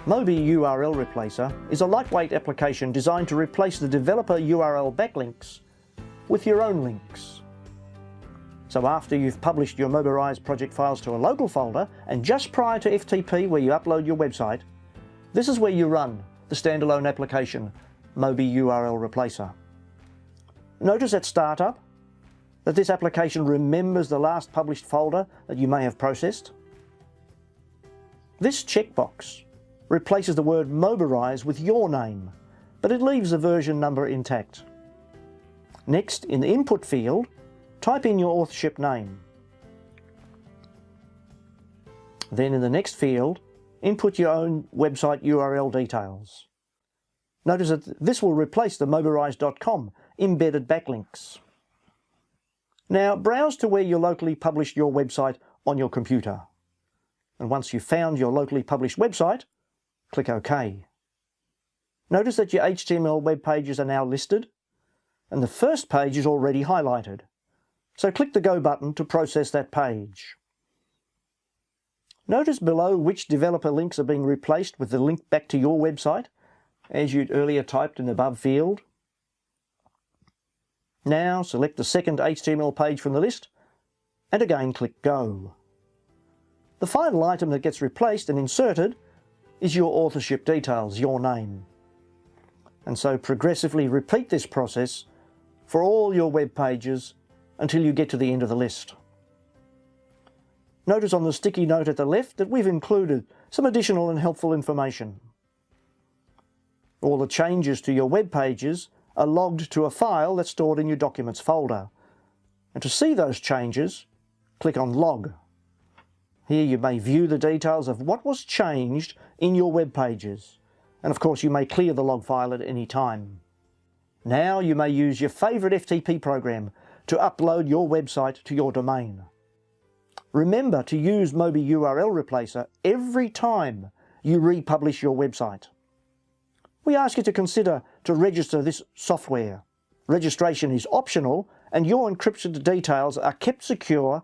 Mobi URL Replacer is a lightweight application designed to replace the developer URL backlinks with your own links. So after you've published your Mobirise project files to a local folder and just prior to FTP where you upload your website, this is where you run the standalone application Mobi URL Replacer. Notice at startup that this application remembers the last published folder that you may have processed. This checkbox replaces the word Mobirise with your name, but it leaves the version number intact. Next, in the input field, type in your authorship name. Then in the next field, input your own website URL details. Notice that this will replace the mobirise.com embedded backlinks. Now browse to where you locally published your website on your computer. And once you've found your locally published website, click OK. Notice that your HTML web pages are now listed, and the first page is already highlighted. So click the Go button to process that page. Notice below which developer links are being replaced with the link back to your website, as you'd earlier typed in the above field. Now select the second HTML page from the list, and again click Go. The final item that gets replaced and inserted is your authorship details, your name. And so progressively repeat this process for all your web pages until you get to the end of the list. Notice on the sticky note at the left that we've included some additional and helpful information. All the changes to your web pages are logged to a file that's stored in your Documents folder. And to see those changes, click on Log. Here you may view the details of what was changed in your web pages. And of course you may clear the log file at any time. Now you may use your favourite FTP program to upload your website to your domain. Remember to use Mobi URL Replacer every time you republish your website. We ask you to consider to register this software. Registration is optional and your encrypted details are kept secure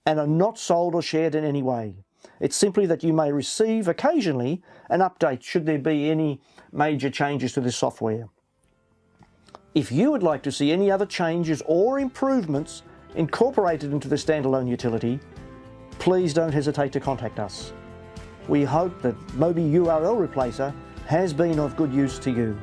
and are not sold or shared in any way. It's simply that you may receive occasionally an update should there be any major changes to this software. If you would like to see any other changes or improvements incorporated into the standalone utility, please don't hesitate to contact us. We hope that Mobi URL Replacer has been of good use to you.